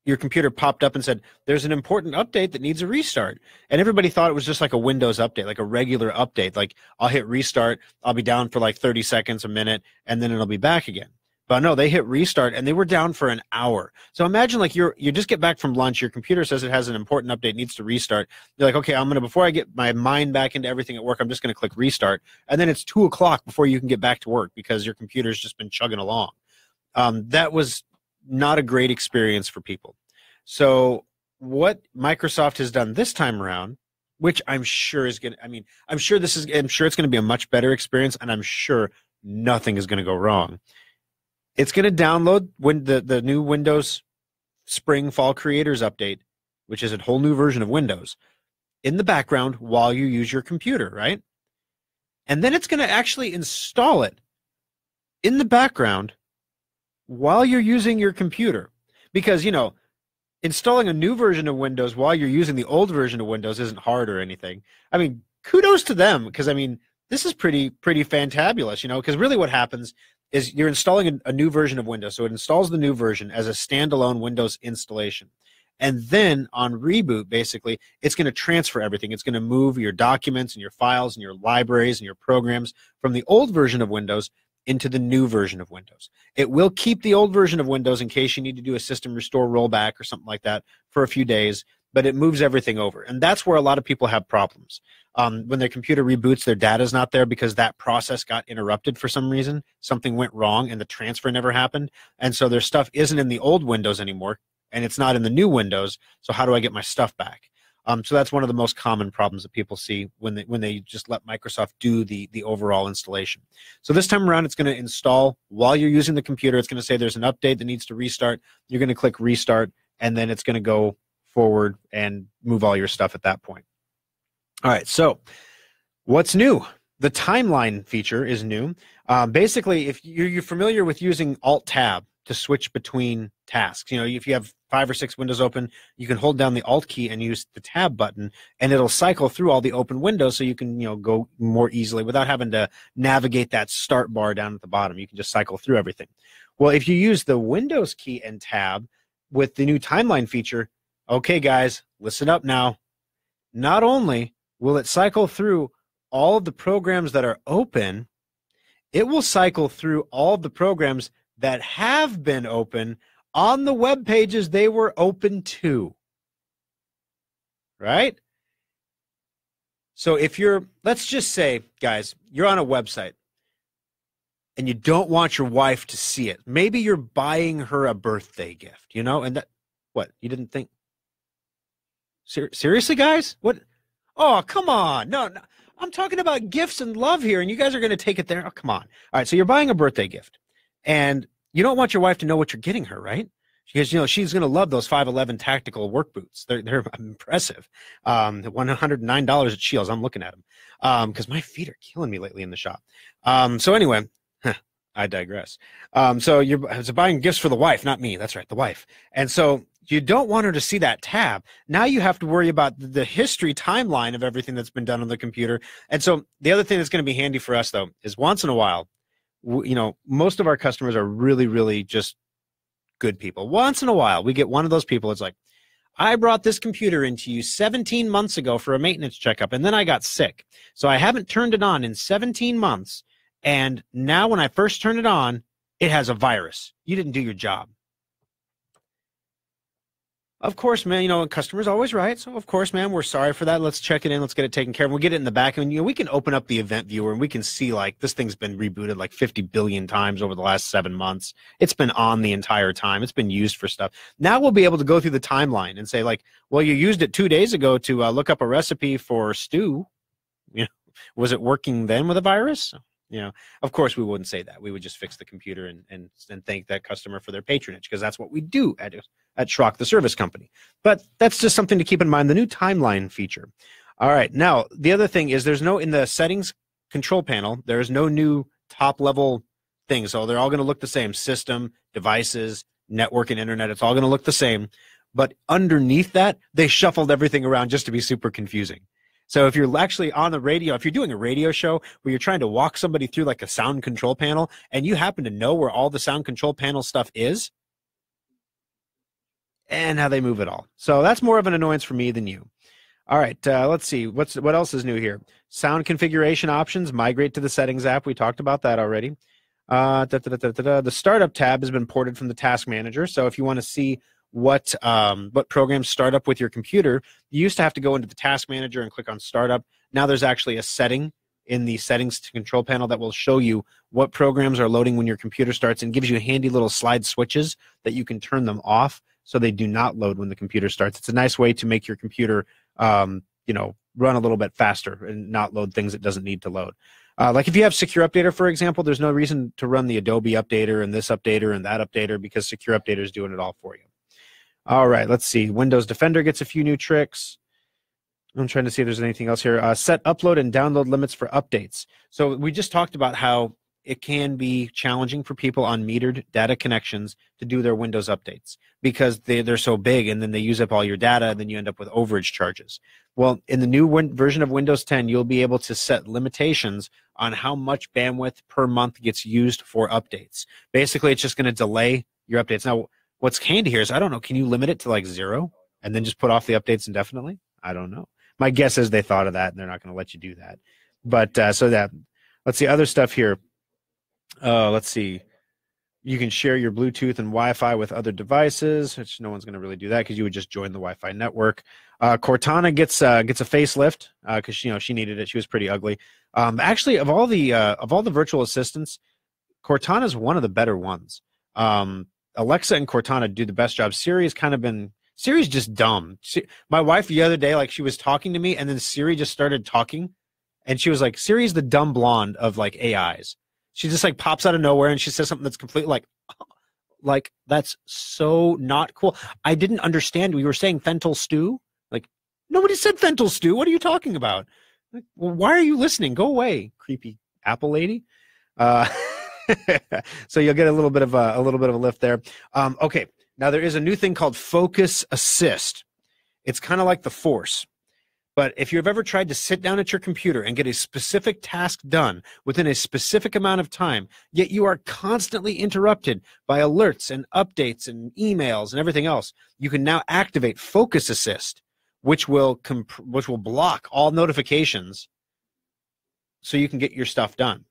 your computer popped up and said, there's an important update that needs a restart. And everybody thought it was just like a Windows update, like a regular update. Like, I'll hit restart, I'll be down for like 30 seconds, a minute, and then it'll be back again. But no, they hit restart, and they were down for an hour. So imagine like you just get back from lunch, your computer says it has an important update, needs to restart. You're like, okay, before I get my mind back into everything at work, I'm just going to click restart. And then it's 2 o'clock before you can get back to work because your computer's just been chugging along. That was not a great experience for people. So what Microsoft has done this time around, which I'm sure is going to, I'm sure it's going to be a much better experience, and I'm sure nothing is going to go wrong. It's going to download the new Windows Spring Fall Creators Update, which is a whole new version of Windows, in the background while you use your computer, right? And then it's going to actually install it in the background while you're using your computer. Because, you know, installing a new version of Windows while you're using the old version of Windows isn't hard or anything. Kudos to them, because, this is pretty fantabulous, you know, because really what happens is you're installing a new version of Windows. So it installs the new version as a standalone Windows installation. And then on reboot, basically, it's going to transfer everything. It's going to move your documents and your files and your libraries and your programs from the old version of Windows into the new version of Windows. It will keep the old version of Windows in case you need to do a system restore rollback or something like that for a few days, but it moves everything over. And that's where a lot of people have problems. When their computer reboots, their data's not there because that process got interrupted for some reason. Something went wrong and the transfer never happened. And so their stuff isn't in the old Windows anymore, and it's not in the new Windows. So how do I get my stuff back? So that's one of the most common problems that people see when they just let Microsoft do the overall installation. So this time around, it's going to install while you're using the computer. It's going to say there's an update that needs to restart. You're going to click restart, and then it's going to go forward and move all your stuff at that point. All right, so what's new? The timeline feature is new. Basically, if you're familiar with using Alt-Tab to switch between tasks, if you have 5 or 6 windows open, you can hold down the Alt key and use the Tab button, and it'll cycle through all the open windows so you can go more easily without having to navigate that start bar down at the bottom. You can just cycle through everything. Well, if you use the Windows key and Tab with the new timeline feature, okay, guys, listen up now. Not only will it cycle through all of the programs that are open, it will cycle through all of the programs that have been open on the web pages they were open to. Right? So if let's just say, guys, you're on a website and you don't want your wife to see it. Maybe you're buying her a birthday gift, and that, what, you didn't think? Seriously, guys? What? Oh, come on. No, I'm talking about gifts and love here, and you guys are going to take it there. Oh, come on. All right, so you're buying a birthday gift, and you don't want your wife to know what you're getting her, right? Because, she's going to love those 511 tactical work boots. They're impressive. $109 at Shields. I'm looking at them because my feet are killing me lately in the shop. So anyway, I digress. So you're buying gifts for the wife, not me. That's right, the wife. And so you don't want her to see that tab. Now you have to worry about the history timeline of everything that's been done on the computer. And so the other thing that's going to be handy for us, though, is once in a while, most of our customers are really, really just good people. Once in a while, we get one of those people. It's like, I brought this computer into you 17 months ago for a maintenance checkup, and then I got sick. So I haven't turned it on in 17 months. And now when I first turn it on, it has a virus. You didn't do your job. Of course, man, customer's always right. So, of course, man, we're sorry for that. Let's check it in. Let's get it taken care of. We'll get it in the back. And, we can open up the event viewer and we can see, this thing's been rebooted 50 billion times over the last 7 months. It's been on the entire time. It's been used for stuff. Now we'll be able to go through the timeline and say, well, you used it 2 days ago to look up a recipe for stew. Was it working then with a virus? Of course, we wouldn't say that. We would just fix the computer and thank that customer for their patronage, because that's what we do at Schrock, the service company. But that's just something to keep in mind, the new timeline feature. All right. Now, the other thing is in the settings control panel, there's no new top-level thing. So they're all going to look the same. System, devices, network, and internet. It's all going to look the same. But underneath that, they shuffled everything around just to be super confusing. So if you're actually on the radio, if you're doing a radio show where you're trying to walk somebody through a sound control panel and you happen to know where all the sound control panel stuff is and how they move it all. So that's more of an annoyance for me than you. All right, let's see. What else is new here? Sound configuration options, migrate to the settings app. We talked about that already. The startup tab has been ported from the task manager. So if you want to see what programs start up with your computer, you used to have to go into the task manager and click on startup. Now there's actually a setting in the settings control panel that will show you what programs are loading when your computer starts, and gives you handy little slide switches that you can turn them off so they do not load when the computer starts. It's a nice way to make your computer run a little bit faster and not load things it doesn't need to load. If you have Secure Updater, for example, there's no reason to run the Adobe Updater and this updater and that updater, because Secure Updater is doing it all for you. All right, let's see. Windows Defender gets a few new tricks. I'm trying to see if there's anything else here. Set upload and download limits for updates. So we just talked about how it can be challenging for people on metered data connections to do their Windows updates because they're so big, and then they use up all your data, and then you end up with overage charges. Well, in the new version of Windows 10, you'll be able to set limitations on how much bandwidth per month gets used for updates. Basically, it's just going to delay your updates. Now, what's handy here is, I don't know, can you limit it to 0? and then just put off the updates indefinitely? I don't know. My guess is they thought of that, and they're not going to let you do that. But let's see, other stuff here. Let's see. You can share your Bluetooth and Wi-Fi with other devices, which no one's going to really do that because you would just join the Wi-Fi network. Cortana gets a facelift because she needed it. She was pretty ugly. Actually, of all the virtual assistants, Cortana is one of the better ones. Alexa and Cortana do the best job. Siri's just dumb. My wife the other day, like, she was talking to me, and then Siri just started talking, and she was like, Siri's the dumb blonde of like AIs. She just like pops out of nowhere and she says something that's completely like that's so not cool. I didn't understand. We were saying fental stew. Like, nobody said fental stew. What are you talking about? Like, well, why are you listening? Go away, creepy Apple lady. So you'll get a little bit of a lift there. Okay, now there is a new thing called Focus Assist. It's kind of like the Force. But if you've ever tried to sit down at your computer and get a specific task done within a specific amount of time, yet you are constantly interrupted by alerts and updates and emails and everything else, you can now activate Focus Assist, which will block all notifications so you can get your stuff done.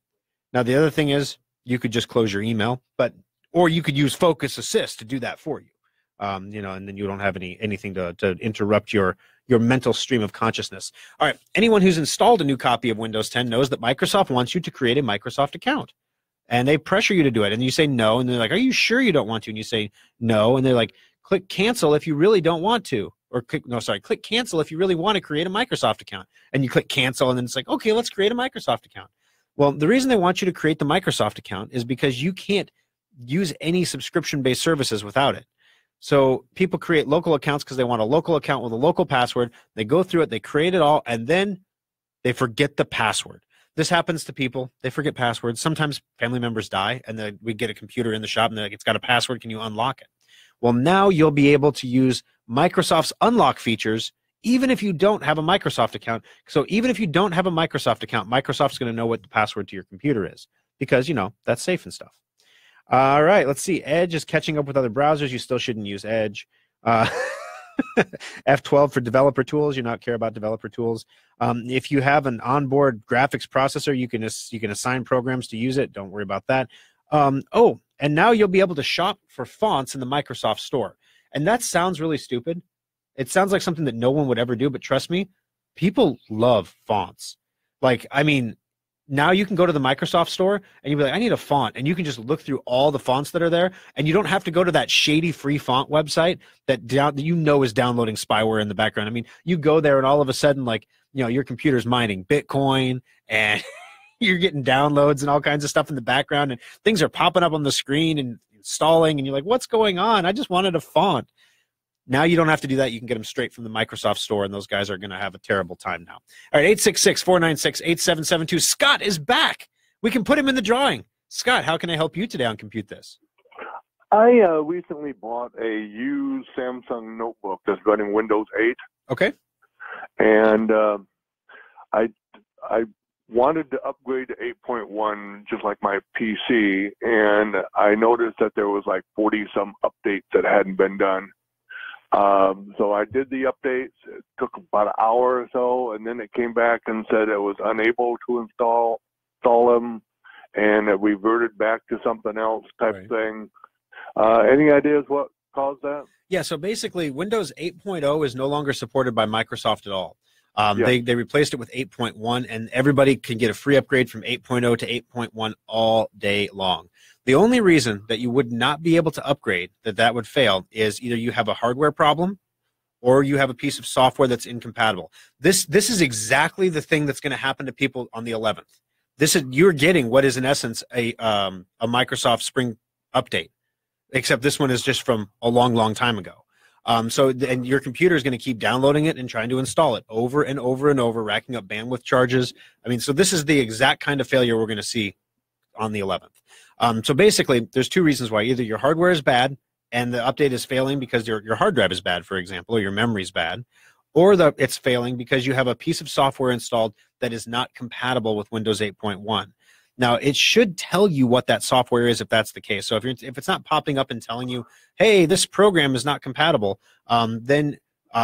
Now, the other thing is you could just close your email, or you could use Focus Assist to do that for you. And then you don't have anything to interrupt your mental stream of consciousness. All right, anyone who's installed a new copy of Windows 10 knows that Microsoft wants you to create a Microsoft account, and they pressure you to do it, and you say no, and they're like, are you sure you don't want to? And you say no, and they're like, click cancel if you really don't want to, or click cancel if you really want to create a Microsoft account, and you click cancel, and then it's like, okay, let's create a Microsoft account. Well, the reason they want you to create the Microsoft account is because you can't use any subscription-based services without it. So people create local accounts because they want a local account with a local password. They go through it, they create it all, and then they forget the password. This happens to people. They forget passwords. Sometimes family members die, and then we get a computer in the shop, and they're like, it's got a password. Can you unlock it? Well, now you'll be able to use Microsoft's unlock features even if you don't have a Microsoft account. So even if you don't have a Microsoft account, Microsoft's going to know what the password to your computer is because, that's safe and stuff. All right, let's see. Edge is catching up with other browsers. You still shouldn't use Edge. F12 for developer tools. You not care about developer tools. If you have an onboard graphics processor, you can assign programs to use it. Don't worry about that. And now you'll be able to shop for fonts in the Microsoft Store. And that sounds really stupid. It sounds like something that no one would ever do, but trust me, people love fonts. Now you can go to the Microsoft Store and you'll be like, I need a font. And you can just look through all the fonts that are there. And you don't have to go to that shady free font website that is downloading spyware in the background. You go there and all of a sudden, your computer's mining Bitcoin and you're getting downloads and all kinds of stuff in the background. And things are popping up on the screen and installing. And you're like, what's going on? I just wanted a font. Now you don't have to do that. You can get them straight from the Microsoft Store, and those guys are going to have a terrible time now. All right, 866-496-8772. Scott is back. We can put him in the drawing. Scott, how can I help you today on Compute This? I recently bought a used Samsung notebook that's running Windows 8. Okay. And I wanted to upgrade to 8.1 just like my PC, and I noticed that there was 40-some updates that hadn't been done. So I did the updates. It took about an hour or so, and then it came back and said it was unable to install them, and it reverted back to something else type thing. Any ideas what caused that? Yeah, so basically Windows 8.0 is no longer supported by Microsoft at all. They replaced it with 8.1, and everybody can get a free upgrade from 8.0 to 8.1 all day long. The only reason that you would not be able to upgrade, that would fail, is either you have a hardware problem or you have a piece of software that's incompatible. This is exactly the thing that's going to happen to people on the 11th. You're getting what is in essence a Microsoft Spring update, except this one is just from a long, long time ago. And your computer is going to keep downloading it and trying to install it over and over and over, racking up bandwidth charges. So this is the exact kind of failure we're going to see on the 11th. So basically, there's two reasons why. Either your hardware is bad and the update is failing because your hard drive is bad, for example, or your memory is bad, or it's failing because you have a piece of software installed that is not compatible with Windows 8.1. Now, it should tell you what that software is if that's the case. So if it's not popping up and telling you, hey, this program is not compatible, then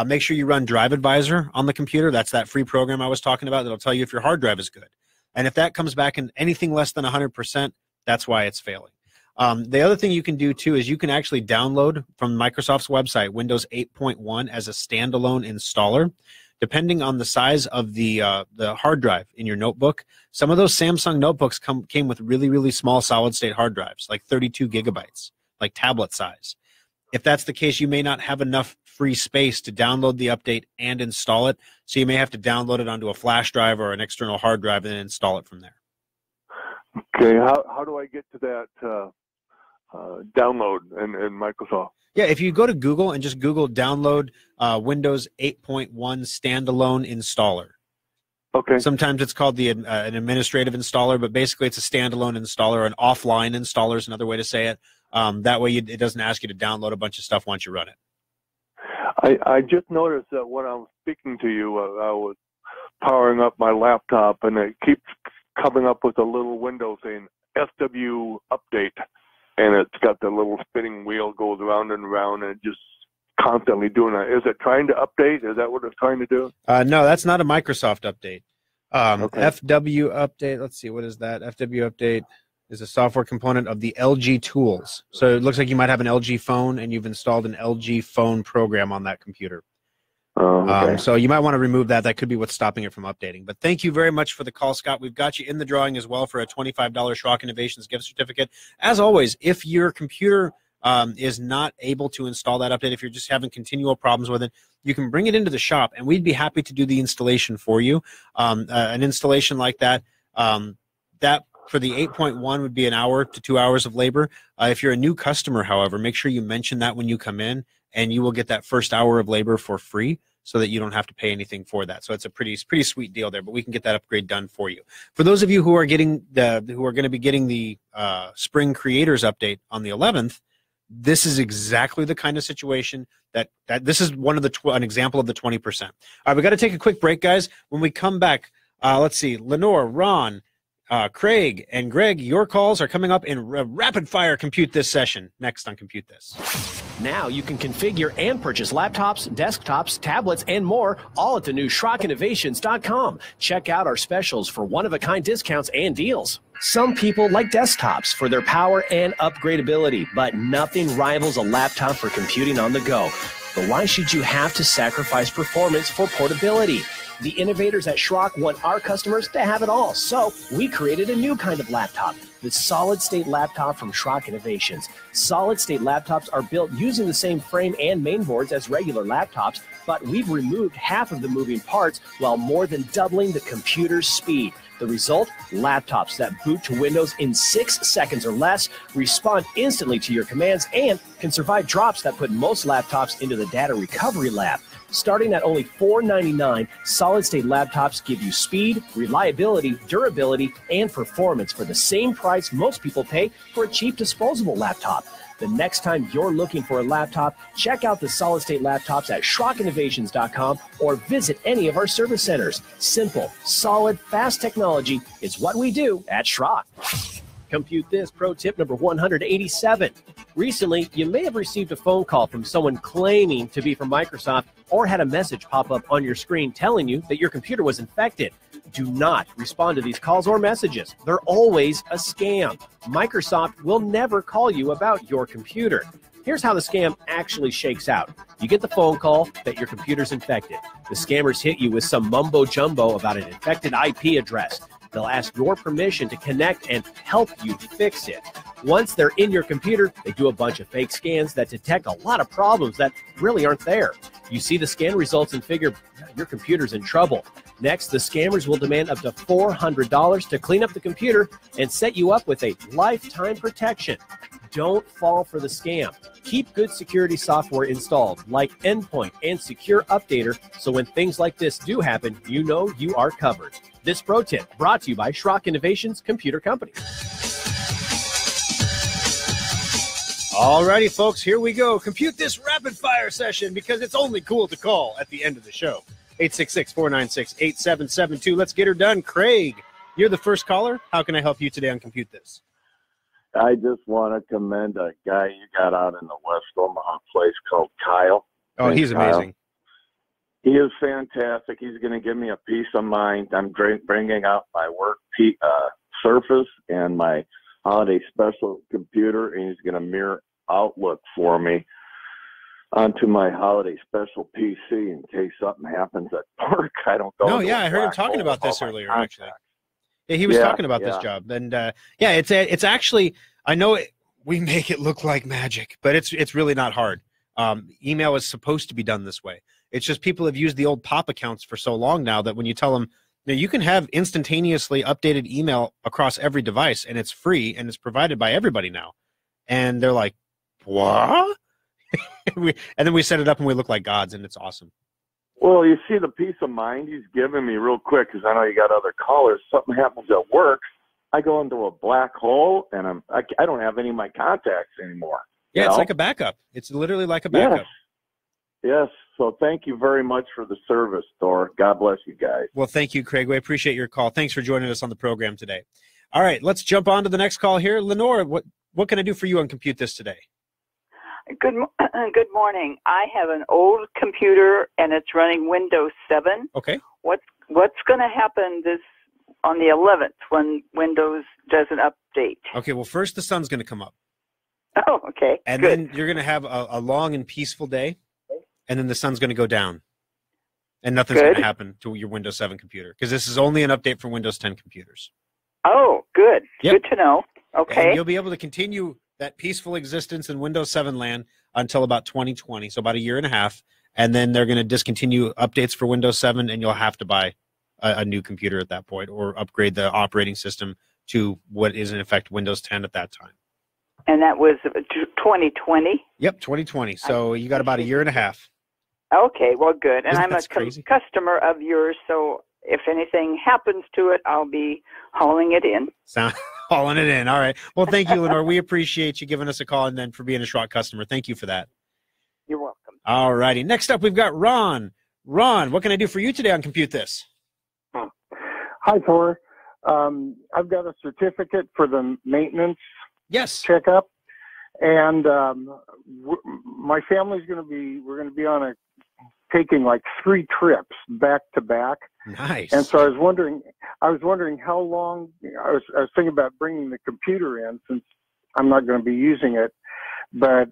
make sure you run Drive Advisor on the computer. That's that free program I was talking about that'll tell you if your hard drive is good. And if that comes back in anything less than 100%, that's why it's failing. The other thing you can do, too, is you can actually download from Microsoft's website Windows 8.1 as a standalone installer. Depending on the size of the hard drive in your notebook, some of those Samsung notebooks came with really, really small solid-state hard drives, like 32 gigabytes, like tablet size. If that's the case, you may not have enough free space to download the update and install it, so you may have to download it onto a flash drive or an external hard drive and then install it from there. Okay, how do I get to that download in Microsoft? Yeah, if you go to Google and just Google download Windows 8.1 standalone installer. Okay. Sometimes it's called an administrative installer, but basically it's a standalone installer, an offline installer is another way to say it. That way it doesn't ask you to download a bunch of stuff once you run it. I just noticed that when I was speaking to you, I was powering up my laptop, and it keeps coming up with a little window saying SW update. And it's got the little spinning wheel goes around and around, and just constantly doing that. Is it trying to update? Is that what it's trying to do? No, that's not a Microsoft update. Okay. FW update, let's see, what is that? FW update is a software component of the LG tools. So it looks like you might have an LG phone, and you've installed an LG phone program on that computer. Okay. So you might want to remove that. That could be what's stopping it from updating. But thank you very much for the call, Scott. We've got you in the drawing as well for a $25 Schrock Innovations gift certificate. As always, if your computer is not able to install that update, if you're just having continual problems with it, you can bring it into the shop, and we'd be happy to do the installation for you. An installation like that, that for the 8.1 would be an hour to 2 hours of labor. If you're a new customer, however, make sure you mention that when you come in, and you will get that first hour of labor for free so that you don't have to pay anything for that. So it's a pretty sweet deal there, but we can get that upgrade done for you. For those of you who are going to be getting the Spring Creators update on the 11th, this is exactly the kind of situation that this is one of an example of the 20%. All right, we got to take a quick break, guys. When we come back, let's see, Lenore, Ron, Craig, and Greg, your calls are coming up in rapid fire Compute This session next on Compute This. Now you can configure and purchase laptops, desktops, tablets, and more, all at the new SchrockInnovations.com. Check out our specials for one-of-a-kind discounts and deals. Some people like desktops for their power and upgradability, but nothing rivals a laptop for computing on the go. But why should you have to sacrifice performance for portability? The innovators at Schrock want our customers to have it all, so we created a new kind of laptop, the solid-state laptop from Schrock Innovations. Solid-state laptops are built using the same frame and mainboards as regular laptops, but we've removed half of the moving parts while more than doubling the computer's speed. The result? Laptops that boot to Windows in 6 seconds or less, respond instantly to your commands, and can survive drops that put most laptops into the data recovery lab. Starting at only $499, solid-state laptops give you speed, reliability, durability, and performance for the same price most people pay for a cheap disposable laptop. The next time you're looking for a laptop, check out the solid-state laptops at SchrockInnovations.com or visit any of our service centers. Simple, solid, fast technology is what we do at Schrock. Compute This pro tip number 187. Recently, you may have received a phone call from someone claiming to be from Microsoft or had a message pop up on your screen telling you that your computer was infected. Do not respond to these calls or messages. They're always a scam. Microsoft will never call you about your computer. Here's how the scam actually shakes out. You get the phone call that your computer's infected. The scammers hit you with some mumbo jumbo about an infected IP address. They'll ask your permission to connect and help you fix it. Once they're in your computer, they do a bunch of fake scans that detect a lot of problems that really aren't there. You see the scan results and figure your computer's in trouble. Next, the scammers will demand up to $400 to clean up the computer and set you up with a lifetime protection. Don't fall for the scam. Keep good security software installed like Endpoint and Secure Updater so when things like this do happen, you know you are covered. This pro tip brought to you by Schrock Innovations Computer Company. Alrighty, folks, here we go. Compute This rapid fire session because it's only cool to call at the end of the show. 866-496-8772. Let's get her done. Craig, you're the first caller. How can I help you today on Compute This? I just want to commend a guy you got out in the West Omaha place called Kyle. Oh, he's Kyle. amazing. He is fantastic. He's going to give me a peace of mind. I'm bringing out my work Surface and my holiday special computer, and he's going to mirror Outlook for me onto my holiday special PC in case something happens at work. I don't go. No, yeah, I heard him talking about this earlier, actually. Yeah, he was talking about this job, and yeah, it's actually, I know we make it look like magic, but it's really not hard. Email is supposed to be done this way. It's just people have used the old POP accounts for so long now that when you tell them, you can have instantaneously updated email across every device, and it's free, and it's provided by everybody now. And they're like, what? And then we set it up, and we look like gods, and it's awesome. Well, you see the peace of mind he's giving me real quick, because I know you got other callers. Something happens at work, I go into a black hole, and I don't have any of my contacts anymore. Yeah, it's like a backup. It's literally like a backup. Yes. So thank you very much for the service, Thor. God bless you guys. Well, thank you, Craig. We appreciate your call. Thanks for joining us on the program today. All right, let's jump on to the next call here. Lenore, what can I do for you on Compute This today? Good morning. I have an old computer, and it's running Windows 7. Okay. What's going to happen on the 11th when Windows does an update? Okay, well, first the sun's going to come up. Oh, okay. And then you're going to have a long and peaceful day, and then the sun's going to go down. And nothing's going to happen to your Windows 7 computer, because this is only an update for Windows 10 computers. Oh, good. Yep. Good to know. Okay. And you'll be able to continue that peaceful existence in Windows 7 land until about 2020, so about a year and a half. And then they're going to discontinue updates for Windows 7, and you'll have to buy a new computer at that point, or upgrade the operating system to what is in effect Windows 10 at that time. And that was 2020? Yep, 2020. So you got about a year and a half. Okay, well, good. And I'm a crazy? customer of yours, so if anything happens to it, I'll be hauling it in. Hauling it in. All right. Well, thank you, Lenore. We appreciate you giving us a call and then for being a Schrock customer. Thank you for that. You're welcome. All righty. Next up, we've got Ron. Ron, what can I do for you today on Compute This? Hi, Thor. I've got a certificate for the maintenance checkup, and my family's we're going to be taking like 3 trips back to back. Nice. And so I was wondering how long. I was thinking about bringing the computer in, since I'm not going to be using it, but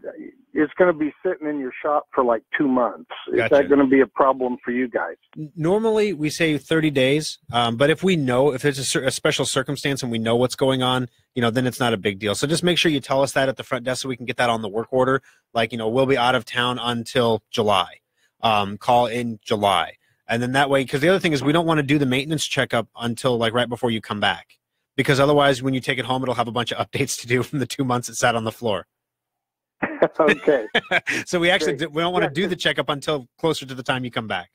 it's going to be sitting in your shop for like 2 months. Is that going to be a problem for you guys? Normally we say 30 days, but if there's a special circumstance and we know what's going on, then it's not a big deal. So just make sure you tell us that at the front desk so we can get that on the work order. Like, we'll be out of town until July. Call in July. And then that way, because the other thing is we don't want to do the maintenance checkup until like right before you come back, because otherwise when you take it home, it'll have a bunch of updates to do from the 2 months it sat on the floor. Okay. So we don't want to do the checkup until closer to the time you come back.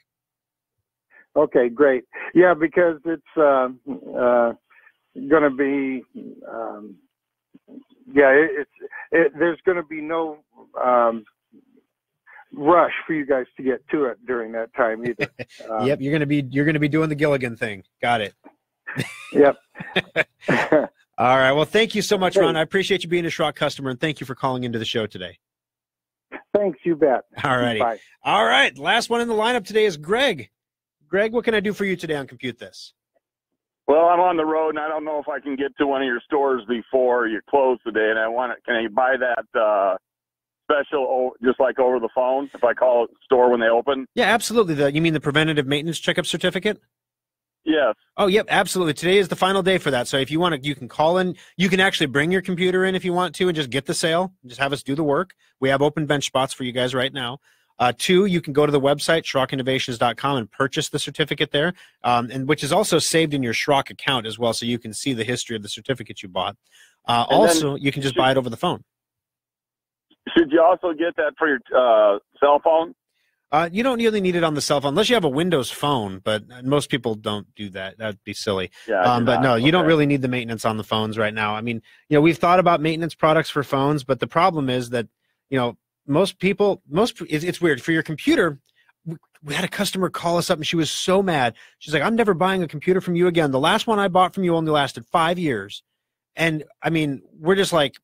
Okay, great. Yeah, because it's going to be, there's going to be no rush for you guys to get to it during that time either. Yep, you're going to be doing the Gilligan thing. Got it. Yep. All right. Well, thank you so much, Ron. I appreciate you being a Schrock customer, and thank you for calling into the show today. Thanks, you bet. All righty. Bye. All right. Last one in the lineup today is Greg. Greg, what can I do for you today on Compute This? Well, I'm on the road, and I don't know if I can get to one of your stores before you close today, and can I buy that special just like over the phone if I call the store when they open? Yeah, absolutely. You mean the preventative maintenance checkup certificate? Yes. Oh, yep, absolutely. Today is the final day for that. So if you want to, you can call in. You can actually bring your computer in if you want to and just get the sale. Just have us do the work. We have open bench spots for you guys right now. 2, you can go to the website, SchrockInnovations.com, and purchase the certificate there, and which is also saved in your Schrock account as well, so you can see the history of the certificate you bought. Also, you can just buy it over the phone. Should you also get that for your cell phone? You don't really need it on the cell phone unless you have a Windows phone, but most people don't do that. That'd be silly. Yeah, but no, you don't really need the maintenance on the phones right now. I mean, we've thought about maintenance products for phones, but the problem is that, most people, it's weird. For your computer, we had a customer call us up and she was so mad. She's like, I'm never buying a computer from you again. The last one I bought from you only lasted 5 years. And I mean, we're just like,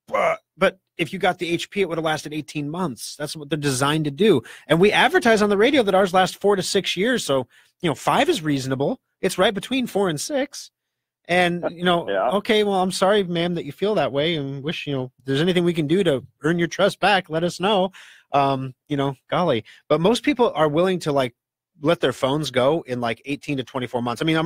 But if you got the HP, it would have lasted 18 months. That's what they're designed to do. And we advertise on the radio that ours last 4 to 6 years. So, 5 is reasonable. It's right between 4 and 6. And, okay, well, I'm sorry, ma'am, that you feel that way, and wish, if there's anything we can do to earn your trust back, let us know. Golly. But most people are willing to, like, let their phones go in, like, 18 to 24 months. I mean,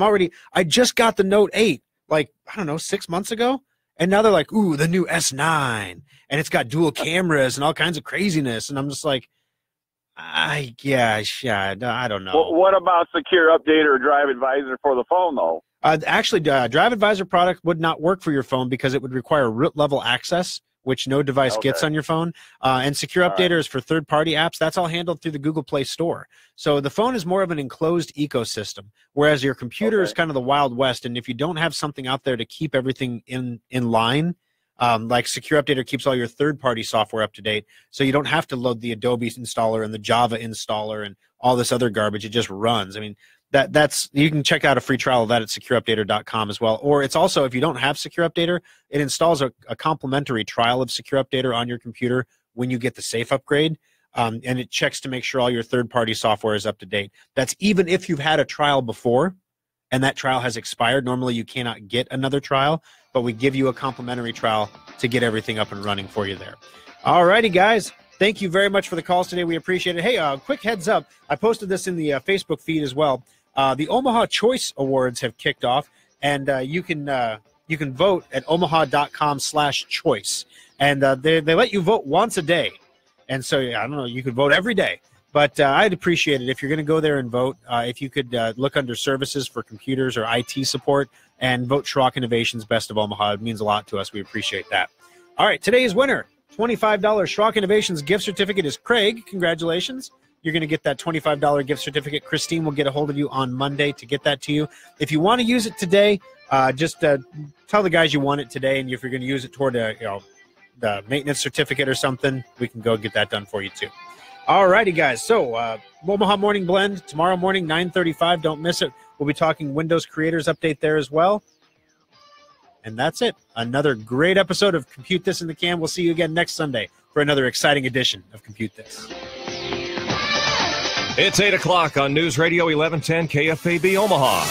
I just got the Note 8, like, 6 months ago. And now they're like, ooh, the new S9, and it's got dual cameras and all kinds of craziness. And I'm just like, I don't know. Well, what about Secure Update or Drive Advisor for the phone, though? Actually, Drive Advisor product would not work for your phone because it would require root level access, which no device gets on your phone. And Secure Updater is for third-party apps. That's all handled through the Google Play Store. So the phone is more of an enclosed ecosystem, whereas your computer is kind of the Wild West. And if you don't have something out there to keep everything in line, like Secure Updater keeps all your third-party software up to date, so you don't have to load the Adobe installer and the Java installer and all this other garbage. It just runs. I mean, that's you can check out a free trial of that at secureupdater.com as well. Or it's also, if you don't have Secure Updater, it installs a complimentary trial of Secure Updater on your computer when you get the safe upgrade. And it checks to make sure all your third-party software is up to date. That's even if you've had a trial before and that trial has expired. Normally you cannot get another trial, but we give you a complimentary trial to get everything up and running for you there. All righty, guys. Thank you very much for the calls today. We appreciate it. Hey, quick heads up. I posted this in the Facebook feed as well. The Omaha Choice Awards have kicked off, and you can vote at omaha.com/choice. And they let you vote once a day. And so, I don't know, you could vote every day. But I'd appreciate it if you're going to go there and vote, if you could look under services for computers or IT support and vote Schrock Innovations Best of Omaha. It means a lot to us. We appreciate that. All right, today's winner, $25 Schrock Innovations gift certificate is Craig. Congratulations. You're going to get that $25 gift certificate. Christine will get a hold of you on Monday to get that to you. If you want to use it today, just tell the guys you want it today, and if you're going to use it toward the maintenance certificate or something, we can go get that done for you too. All righty, guys. So Omaha Morning Blend tomorrow morning, 9:35. Don't miss it. We'll be talking Windows Creators Update there as well. And that's it. Another great episode of Compute This in the Can. We'll see you again next Sunday for another exciting edition of Compute This. It's 8 o'clock on News Radio 1110 KFAB Omaha.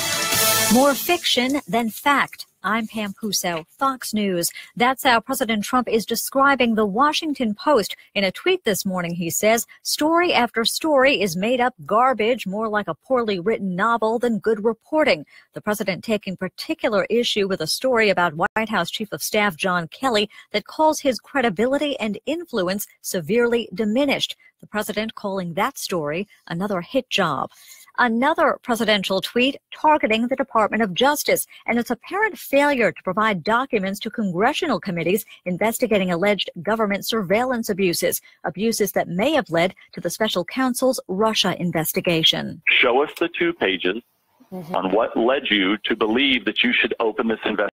More fiction than fact. I'm Pam Puso, Fox News. That's how President Trump is describing the Washington Post. In a tweet this morning, he says, story after story is made up garbage, more like a poorly written novel than good reporting. The president taking particular issue with a story about White House Chief of Staff John Kelly that calls his credibility and influence severely diminished. The president calling that story another hit job. Another presidential tweet targeting the Department of Justice and its apparent failure to provide documents to congressional committees investigating alleged government surveillance abuses that may have led to the special counsel's Russia investigation. Show us the 2 pages on what led you to believe that you should open this investigation.